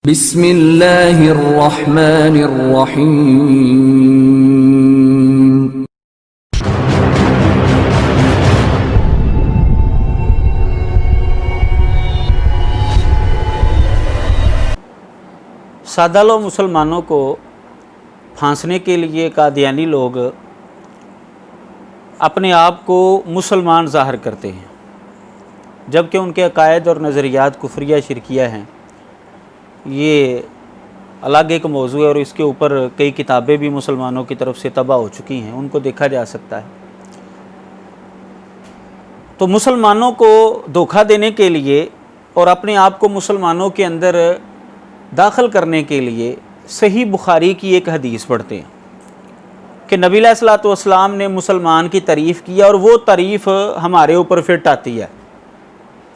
بسم اللہ الرحمن الرحیم۔ سادہ لو مسلمانوں کو پھانسنے کے لیے قادیانی لوگ اپنے آپ کو مسلمان ظاہر کرتے ہیں، جبکہ ان کے عقائد اور نظریات کفریہ شرکیہ ہیں۔ یہ الگ ایک موضوع ہے اور اس کے اوپر کئی کتابیں بھی مسلمانوں کی طرف سے طبع ہو چکی ہیں، ان کو دیکھا جا سکتا ہے۔ تو مسلمانوں کو دھوکہ دینے کے لیے اور اپنے آپ کو مسلمانوں کے اندر داخل کرنے کے لیے صحیح بخاری کی ایک حدیث پڑھتے ہیں کہ نبی علیہ الصلوۃ والسلام نے مسلمان کی تعریف کی اور وہ تعریف ہمارے اوپر فٹ آتی ہے۔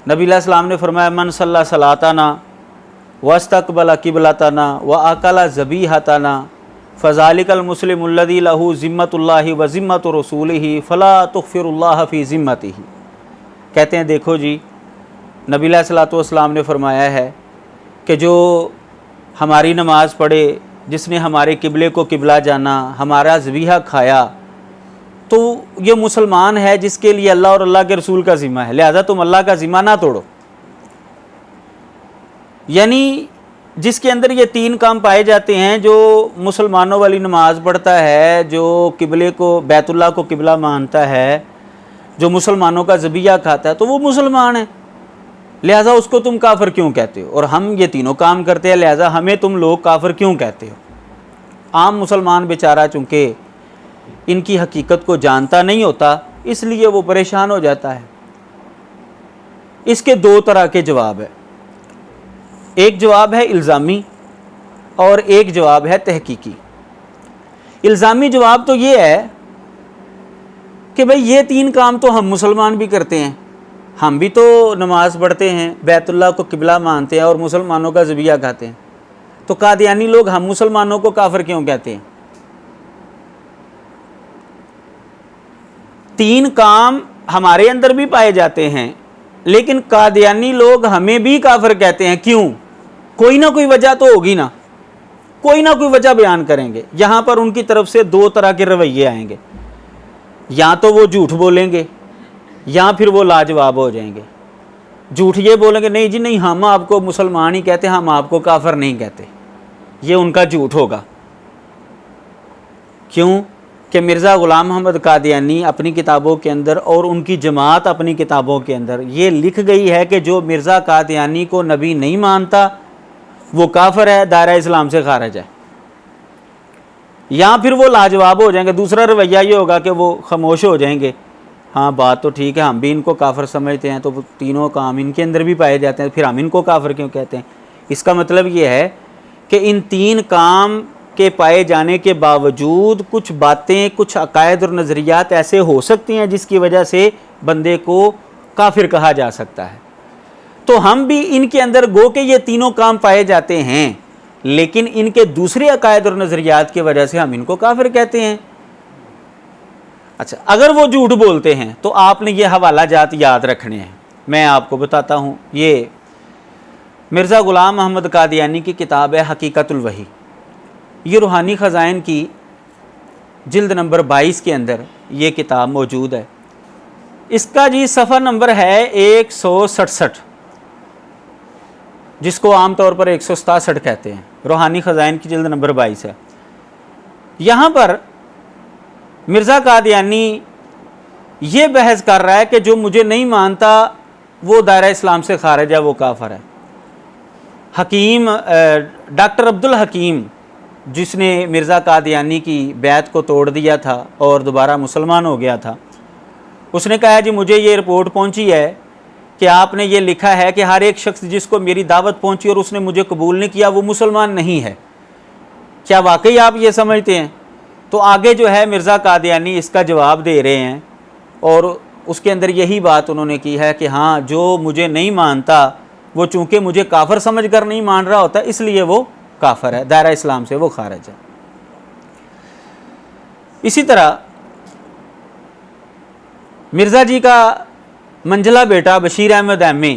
نبی علیہ السلام نے فرمایا من صلی صلاتنا واستقبل قبلتنا واکل ذبیحتنا فذلک المسلم الذی لہ ذمۃ اللہ وذمۃ رسولہ فلا تغفر اللہ فی ذمتہ۔ کہتے ہیں دیکھو جی، نبی علیہ الصلوۃ والسلام نے فرمایا ہے کہ جو ہماری نماز پڑھے، جس نے ہمارے قبلے کو قبلہ جانا، ہمارا ذبیحہ کھایا، تو یہ مسلمان ہے جس کے لیے اللہ اور اللہ کے رسول کا ذمہ ہے، لہذا تم اللہ کا ذمہ نہ توڑو۔ یعنی جس کے اندر یہ تین کام پائے جاتے ہیں، جو مسلمانوں والی نماز پڑھتا ہے، جو قبلے کو بیت اللہ کو قبلہ مانتا ہے، جو مسلمانوں کا ذبیحہ کھاتا ہے، تو وہ مسلمان ہے، لہٰذا اس کو تم کافر کیوں کہتے ہو؟ اور ہم یہ تینوں کام کرتے ہیں، لہٰذا ہمیں تم لوگ کافر کیوں کہتے ہو؟ عام مسلمان بیچارہ چونکہ ان کی حقیقت کو جانتا نہیں ہوتا، اس لیے وہ پریشان ہو جاتا ہے۔ اس کے دو طرح کے جواب ہیں، ایک جواب ہے الزامی اور ایک جواب ہے تحقیقی۔ الزامی جواب تو یہ ہے کہ بھئی یہ تین کام تو ہم مسلمان بھی کرتے ہیں، ہم بھی تو نماز پڑھتے ہیں، بیت اللہ کو قبلہ مانتے ہیں اور مسلمانوں کا ذبیحہ کھاتے ہیں، تو قادیانی لوگ ہم مسلمانوں کو کافر کیوں کہتے ہیں؟ تین کام ہمارے اندر بھی پائے جاتے ہیں، لیکن قادیانی لوگ ہمیں بھی کافر کہتے ہیں، کیوں؟ کوئی نہ کوئی وجہ تو ہوگی نا، کوئی نہ کوئی وجہ بیان کریں گے۔ یہاں پر ان کی طرف سے دو طرح کے رویے آئیں گے، یا تو وہ جھوٹ بولیں گے یا پھر وہ لاجواب ہو جائیں گے۔ جھوٹ یہ بولیں گے نہیں جی نہیں، ہم آپ کو مسلمان ہی کہتے ہیں، ہم آپ کو کافر نہیں کہتے، یہ ان کا جھوٹ ہوگا۔ کیوں کہ مرزا غلام محمد قادیانی اپنی کتابوں کے اندر اور ان کی جماعت اپنی کتابوں کے اندر یہ لکھ گئی ہے کہ جو مرزا قادیانی کو نبی نہیں مانتا وہ کافر ہے، دائرہ اسلام سے خارج ہے، یا پھر وہ لاجواب ہو جائیں گے۔ دوسرا رویہ یہ ہوگا کہ وہ خاموش ہو جائیں گے، ہاں بات تو ٹھیک ہے، ہم بھی ان کو کافر سمجھتے ہیں، تو تینوں کام ان کے اندر بھی پائے جاتے ہیں، پھر ہم ان کو کافر کیوں کہتے ہیں؟ اس کا مطلب یہ ہے کہ ان تین کام کے پائے جانے کے باوجود کچھ باتیں، کچھ عقائد اور نظریات ایسے ہو سکتی ہیں جس کی وجہ سے بندے کو کافر کہا جا سکتا ہے۔ تو ہم بھی ان کے اندر گو کہ یہ تینوں کام پائے جاتے ہیں، لیکن ان کے دوسرے عقائد اور نظریات کی وجہ سے ہم ان کو کافر کہتے ہیں۔ اچھا، اگر وہ جھوٹ بولتے ہیں تو آپ نے یہ حوالہ جات یاد رکھنے ہیں، میں آپ کو بتاتا ہوں۔ یہ مرزا غلام محمد قادیانی کی کتاب ہے حقیقت الوحی، یہ روحانی خزائن کی جلد نمبر 22 کے اندر یہ کتاب موجود ہے۔ اس کا جی صفحہ نمبر ہے 167، جس کو عام طور پر 167 کہتے ہیں، روحانی خزائن کی جلد نمبر 22 ہے۔ یہاں پر مرزا قادیانی یہ بحث کر رہا ہے کہ جو مجھے نہیں مانتا وہ دائرہ اسلام سے خارج ہے، وہ کافر ہے۔ حکیم ڈاکٹر عبدالحکیم، جس نے مرزا قادیانی کی بیعت کو توڑ دیا تھا اور دوبارہ مسلمان ہو گیا تھا، اس نے کہا جی مجھے یہ رپورٹ پہنچی ہے کہ آپ نے یہ لکھا ہے کہ ہر ایک شخص جس کو میری دعوت پہنچی اور اس نے مجھے قبول نہیں کیا وہ مسلمان نہیں ہے، کیا واقعی آپ یہ سمجھتے ہیں؟ تو آگے جو ہے مرزا قادیانی اس کا جواب دے رہے ہیں، اور اس کے اندر یہی بات انہوں نے کی ہے کہ ہاں جو مجھے نہیں مانتا وہ چونکہ مجھے کافر سمجھ کر نہیں مان رہا ہوتا، اس لیے وہ کافر ہے، دائرہ اسلام سے وہ خارج ہے۔ اسی طرح مرزا جی کا منجلا بیٹا بشیر احمد ایمی،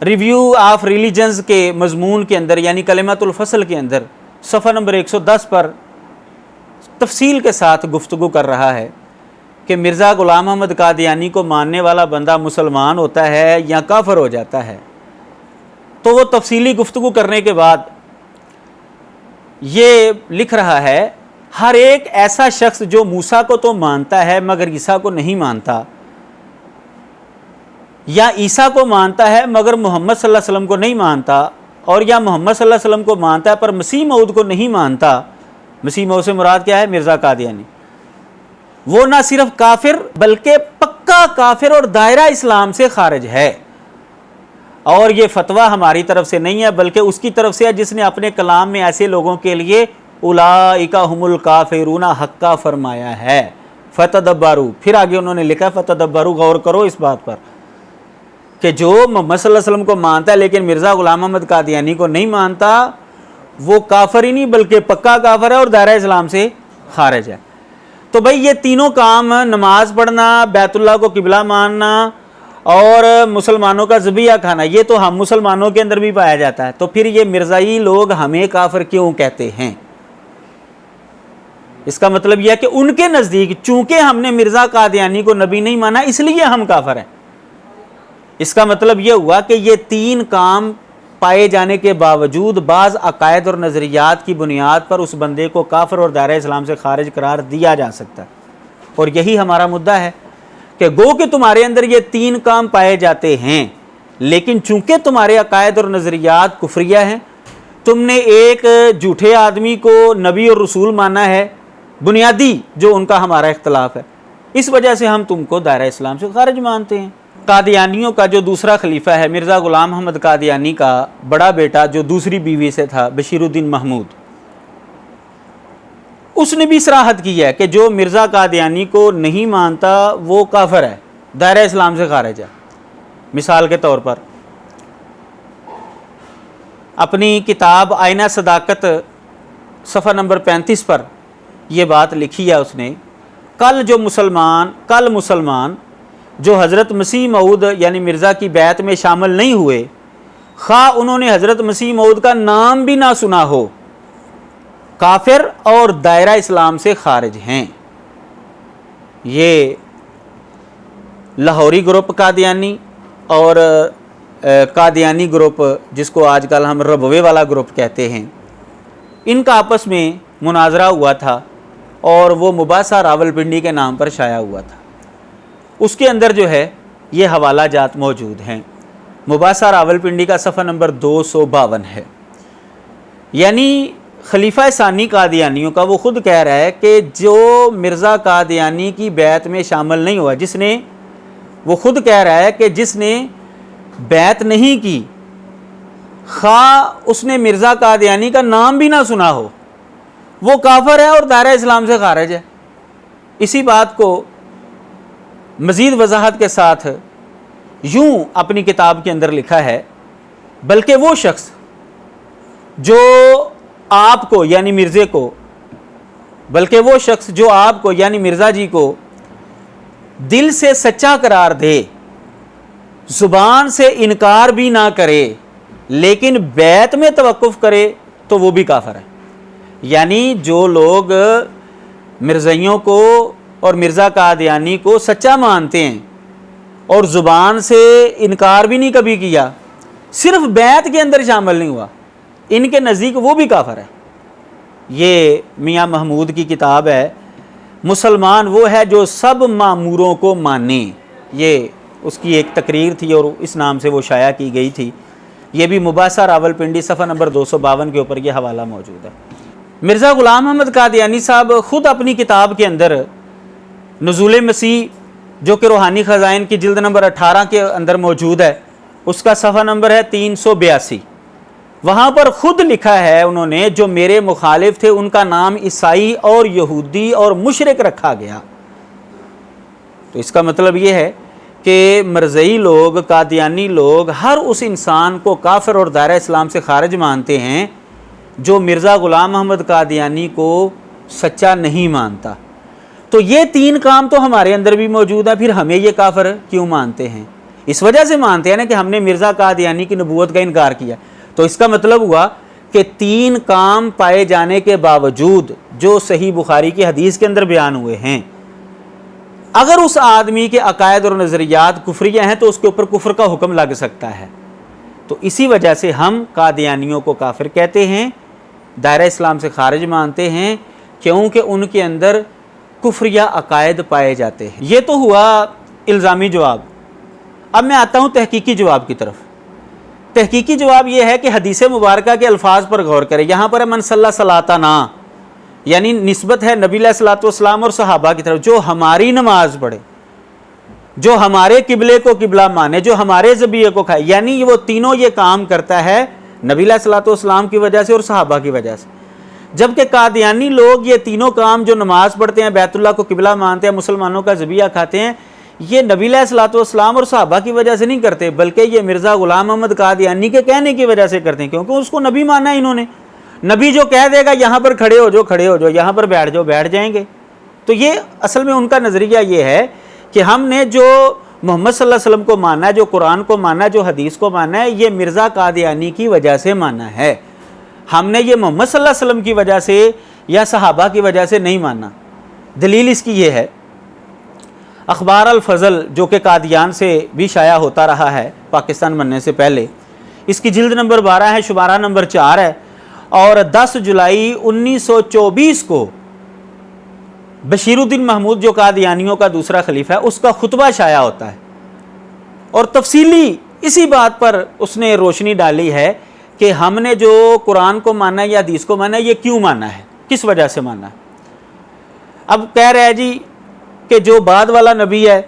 ریویو آف ریلیجنز کے مضمون کے اندر یعنی کلمۃ الفصل کے اندر صفحہ نمبر 110 پر تفصیل کے ساتھ گفتگو کر رہا ہے کہ مرزا غلام احمد قادیانی کو ماننے والا بندہ مسلمان ہوتا ہے یا کافر ہو جاتا ہے۔ تو وہ تفصیلی گفتگو کرنے کے بعد یہ لکھ رہا ہے، ہر ایک ایسا شخص جو موسیٰ کو تو مانتا ہے مگر عیسیٰ کو نہیں مانتا، یا عیسیٰ کو مانتا ہے مگر محمد صلی اللہ علیہ وسلم کو نہیں مانتا، اور یا محمد صلی اللہ علیہ وسلم کو مانتا ہے پر مسیح موعود کو نہیں مانتا، مسیح موعود سے مراد کیا ہے؟ مرزا قادیانی، وہ نہ صرف کافر بلکہ پکا کافر اور دائرہ اسلام سے خارج ہے۔ اور یہ فتویٰ ہماری طرف سے نہیں ہے بلکہ اس کی طرف سے ہے جس نے اپنے کلام میں ایسے لوگوں کے لیے اولئک هم الکافرون حقا فرمایا ہے۔ فتدبروا، پھر آگے انہوں نے لکھا فتدبروا، غور کرو اس بات پر کہ جو محمد صلی اللہ علیہ وسلم کو مانتا ہے لیکن مرزا غلام احمد قادیانی کو نہیں مانتا، وہ کافر ہی نہیں بلکہ پکا کافر ہے اور دائرہ اسلام سے خارج ہے۔ تو بھئی یہ تینوں کام، نماز پڑھنا، بیت اللہ کو قبلہ ماننا اور مسلمانوں کا ذبیحہ کھانا، یہ تو ہم مسلمانوں کے اندر بھی پایا جاتا ہے، تو پھر یہ مرزائی لوگ ہمیں کافر کیوں کہتے ہیں؟ اس کا مطلب یہ ہے کہ ان کے نزدیک چونکہ ہم نے مرزا قادیانی کو نبی نہیں مانا اس لیے ہم کافر ہیں۔ اس کا مطلب یہ ہوا کہ یہ تین کام پائے جانے کے باوجود بعض عقائد اور نظریات کی بنیاد پر اس بندے کو کافر اور دائرہ اسلام سے خارج قرار دیا جا سکتا ہے، اور یہی ہمارا مدعا ہے کہ گو کہ تمہارے اندر یہ تین کام پائے جاتے ہیں لیکن چونکہ تمہارے عقائد اور نظریات کفریہ ہیں، تم نے ایک جھوٹے آدمی کو نبی اور رسول مانا ہے، بنیادی جو ان کا ہمارا اختلاف ہے، اس وجہ سے ہم تم کو دائرہ اسلام سے خارج مانتے ہیں۔ قادیانیوں کا جو دوسرا خلیفہ ہے مرزا غلام احمد قادیانی کا بڑا بیٹا جو دوسری بیوی سے تھا، بشیر الدین محمود، اس نے بھی صراحت کی ہے کہ جو مرزا قادیانی کو نہیں مانتا وہ کافر ہے، دائرہ اسلام سے خارج ہے۔ مثال کے طور پر اپنی کتاب آئینہ صداقت صفحہ نمبر 35 پر یہ بات لکھی ہے اس نے، کل مسلمان جو حضرت مسیح موعود یعنی مرزا کی بیعت میں شامل نہیں ہوئے، خواہ انہوں نے حضرت مسیح موعود کا نام بھی نہ سنا ہو، کافر اور دائرہ اسلام سے خارج ہیں۔ یہ لاہوری گروپ قادیانی اور قادیانی گروپ جس کو آج کل ہم ربوے والا گروپ کہتے ہیں، ان کا آپس میں مناظرہ ہوا تھا اور وہ مباحثہ راولپنڈی کے نام پر شائع ہوا تھا۔ اس کے اندر جو ہے یہ حوالہ جات موجود ہیں، مباحثہ راولپنڈی کا صفحہ نمبر 252 ہے۔ یعنی خلیفہ ثانی قادیانیوں کا وہ خود کہہ رہا ہے کہ جو مرزا قادیانی کی بیعت میں شامل نہیں ہوا، وہ خود کہہ رہا ہے کہ جس نے بیعت نہیں کی، خواہ اس نے مرزا قادیانی کا نام بھی نہ سنا ہو، وہ کافر ہے اور دائرہ اسلام سے خارج ہے۔ اسی بات کو مزید وضاحت کے ساتھ یوں اپنی کتاب کے اندر لکھا ہے، بلکہ وہ شخص جو آپ کو یعنی مرزا جی کو دل سے سچا قرار دے، زبان سے انکار بھی نہ کرے لیکن بیعت میں توقف کرے تو وہ بھی کافر ہے۔ یعنی جو لوگ مرزائیوں کو اور مرزا قادیانی کو سچا مانتے ہیں اور زبان سے انکار بھی نہیں کبھی کیا، صرف بیعت کے اندر شامل نہیں ہوا، ان کے نزدیک وہ بھی کافر ہے۔ یہ میاں محمود کی کتاب ہے، مسلمان وہ ہے جو سب ماموروں کو مانے، یہ اس کی ایک تقریر تھی اور اس نام سے وہ شائع کی گئی تھی۔ یہ بھی مباحثہ راولپنڈی صفحہ نمبر 252 کے اوپر یہ حوالہ موجود ہے۔ مرزا غلام احمد قادیانی صاحب خود اپنی کتاب کے اندر نزول مسیح جو کہ روحانی خزائن کی جلد نمبر 18 کے اندر موجود ہے، اس کا صفحہ نمبر ہے 382، وہاں پر خود لکھا ہے انہوں نے جو میرے مخالف تھے ان کا نام عیسائی اور یہودی اور مشرک رکھا گیا۔ تو اس کا مطلب یہ ہے کہ مرزئی لوگ، قادیانی لوگ ہر اس انسان کو کافر اور دائرہ اسلام سے خارج مانتے ہیں جو مرزا غلام احمد قادیانی کو سچا نہیں مانتا۔ تو یہ تین کام تو ہمارے اندر بھی موجود ہیں، پھر ہمیں یہ کافر کیوں مانتے ہیں؟ اس وجہ سے مانتے ہیں نا کہ ہم نے مرزا قادیانی کی نبوت کا انکار کیا. تو اس کا مطلب ہوا کہ 3 کام پائے جانے کے باوجود جو صحیح بخاری کی حدیث کے اندر بیان ہوئے ہیں، اگر اس آدمی کے عقائد اور نظریات کفریہ ہیں تو اس کے اوپر کفر کا حکم لگ سکتا ہے. تو اسی وجہ سے ہم قادیانیوں کو کافر کہتے ہیں، دائرہ اسلام سے خارج مانتے ہیں، کیونکہ ان کے اندر کفریہ عقائد پائے جاتے ہیں. یہ تو ہوا الزامی جواب. اب میں آتا ہوں تحقیقی جواب کی طرف. تحقیقی جواب یہ ہے کہ حدیث مبارکہ کے الفاظ پر غور کریں. یہاں پر من صلی صلاتنا، یعنی نسبت ہے نبی علیہ الصلوۃ والسلام اور صحابہ کی طرف، جو ہماری نماز پڑھے، جو ہمارے قبلے کو قبلہ مانے، جو ہمارے ذبیحے کو کھائے. یعنی وہ تینوں یہ کام کرتا ہے نبی علیہ الصلوۃ والسلام کی وجہ سے اور صحابہ کی وجہ سے. جبکہ قادیانی لوگ یہ تینوں کام، جو نماز پڑھتے ہیں، بیت اللہ کو قبلہ مانتے ہیں، مسلمانوں کا ذبیحہ کھاتے ہیں، یہ نبی علیہ الصلوۃ والسلام اور صحابہ کی وجہ سے نہیں کرتے، بلکہ یہ مرزا غلام احمد قادیانی کے کہنے کی وجہ سے کرتے ہیں، کیونکہ اس کو نبی مانا ہے انہوں نے. نبی جو کہہ دے گا یہاں پر کھڑے ہو جاؤ، کھڑے ہو جاؤ، یہاں پر بیٹھ جاؤ، بیٹھ جائیں گے. تو یہ اصل میں ان کا نظریہ یہ ہے کہ ہم نے جو محمد صلی اللہ علیہ وسلم کو مانا ہے، جو قرآن کو مانا ہے، جو حدیث کو مانا ہے، یہ مرزا قادیانی کی وجہ سے مانا ہے. ہم نے یہ محمد صلی اللہ علیہ وسلم کی وجہ سے یا صحابہ کی وجہ سے نہیں مانا. دلیل اس کی یہ ہے، اخبار الفضل جو کہ قادیان سے بھی شائع ہوتا رہا ہے پاکستان بننے سے پہلے، اس کی جلد نمبر 12 ہے، شمارہ نمبر 4 ہے، اور 10 جولائی 1924 کو بشیر الدین محمود جو قادیانیوں کا دوسرا خلیفہ ہے، اس کا خطبہ شائع ہوتا ہے، اور تفصیلی اسی بات پر اس نے روشنی ڈالی ہے کہ ہم نے جو قرآن کو مانا ہے یا حدیث کو مانا ہے، یہ کیوں مانا ہے، کس وجہ سے مانا ہے. اب کہہ رہے ہیں جی کہ جو بعد والا نبی ہے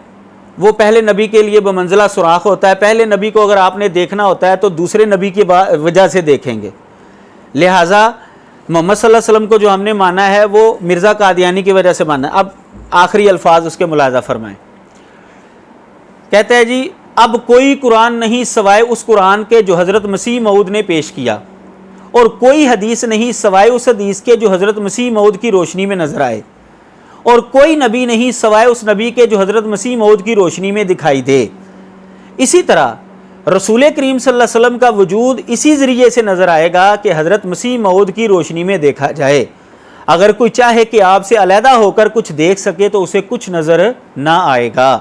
وہ پہلے نبی کے لیے بمنزلہ سوراخ ہوتا ہے. پہلے نبی کو اگر آپ نے دیکھنا ہوتا ہے تو دوسرے نبی کی وجہ سے دیکھیں گے، لہٰذا محمد صلی اللہ علیہ وسلم کو جو ہم نے مانا ہے وہ مرزا قادیانی کی وجہ سے مانا ہے. اب آخری الفاظ اس کے ملاحظہ فرمائیں. کہتے ہیں جی اب کوئی قرآن نہیں سوائے اس قرآن کے جو حضرت مسیح موعود نے پیش کیا، اور کوئی حدیث نہیں سوائے اس حدیث کے جو حضرت مسیح موعود کی روشنی میں نظر آئے، اور کوئی نبی نہیں سوائے اس نبی کے جو حضرت مسیح موعود کی روشنی میں دکھائی دے. اسی طرح رسول کریم صلی اللہ علیہ وسلم کا وجود اسی ذریعے سے نظر آئے گا کہ حضرت مسیح موعود کی روشنی میں دیکھا جائے. اگر کوئی چاہے کہ آپ سے علیحدہ ہو کر کچھ دیکھ سکے تو اسے کچھ نظر نہ آئے گا.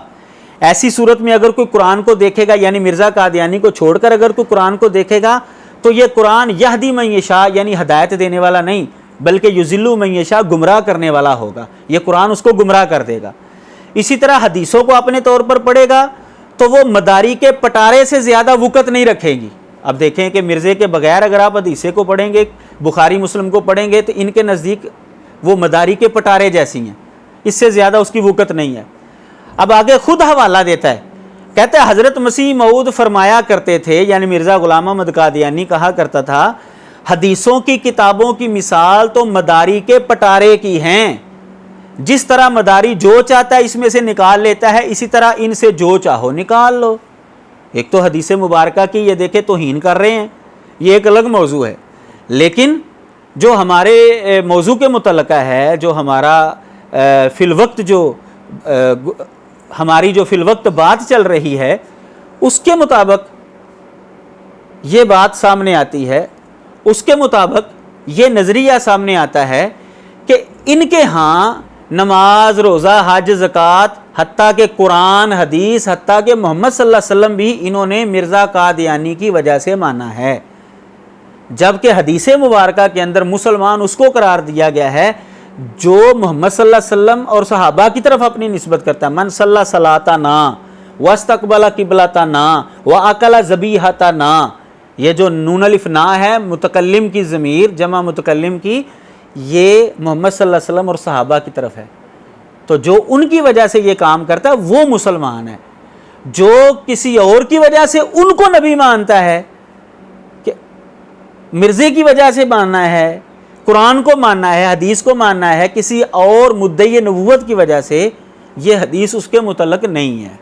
ایسی صورت میں اگر کوئی قرآن کو دیکھے گا، یعنی مرزا قادیانی کو چھوڑ کر اگر کوئی قرآن کو دیکھے گا، تو یہ قرآن یہدی من یشاء، یعنی ہدایت دینے والا نہیں بلکہ یضل من یشاء، گمراہ کرنے والا ہوگا. یہ قرآن اس کو گمراہ کر دے گا. اسی طرح حدیثوں کو اپنے طور پر پڑھے گا تو وہ مداری کے پٹارے سے زیادہ وقت نہیں رکھے گی. اب دیکھیں کہ مرزے کے بغیر اگر آپ حدیثیں کو پڑھیں گے، بخاری مسلم کو پڑھیں گے، تو ان کے نزدیک وہ مداری کے پٹارے جیسی ہیں، اس سے زیادہ اس کی وقت نہیں ہے. اب آگے خود حوالہ دیتا ہے، کہتا ہے حضرت مسیح موعود فرمایا کرتے تھے، یعنی مرزا غلام احمد قادیانی کہا کرتا تھا، حدیثوں کی کتابوں کی مثال تو مداری کے پٹارے کی ہیں. جس طرح مداری جو چاہتا ہے اس میں سے نکال لیتا ہے، اسی طرح ان سے جو چاہو نکال لو. ایک تو حدیث مبارکہ کی یہ دیکھے توہین کر رہے ہیں، یہ ایک الگ موضوع ہے، لیکن جو ہمارے موضوع کے متعلقہ ہے، جو ہمارا فی الوقت جو ہماری جو فی الوقت بات چل رہی ہے، اس کے مطابق یہ بات سامنے آتی ہے، اس کے مطابق یہ نظریہ سامنے آتا ہے کہ ان کے ہاں نماز، روزہ، حج، زکوٰۃ، حتیٰ کہ قرآن، حدیث، حتیٰ کہ محمد صلی اللہ علیہ وسلم بھی انہوں نے مرزا قادیانی کی وجہ سے مانا ہے. جبکہ حدیث مبارکہ کے اندر مسلمان اس کو قرار دیا گیا ہے جو محمد صلی اللہ علیہ وسلم اور صحابہ کی طرف اپنی نسبت کرتا ہے. من صلی صلاتنا واستقبل قبلتنا واکل ذبیحتنا، یہ جو نون الف نا ہے متکلم کی ضمیر، جمع متکلم کی، یہ محمد صلی اللہ علیہ وسلم اور صحابہ کی طرف ہے. تو جو ان کی وجہ سے یہ کام کرتا ہے وہ مسلمان ہے. جو کسی اور کی وجہ سے ان کو نبی مانتا ہے، کہ مرزے کی وجہ سے ماننا ہے، قرآن کو ماننا ہے، حدیث کو ماننا ہے، کسی اور مدعی نبوت کی وجہ سے، یہ حدیث اس کے متعلق نہیں ہے.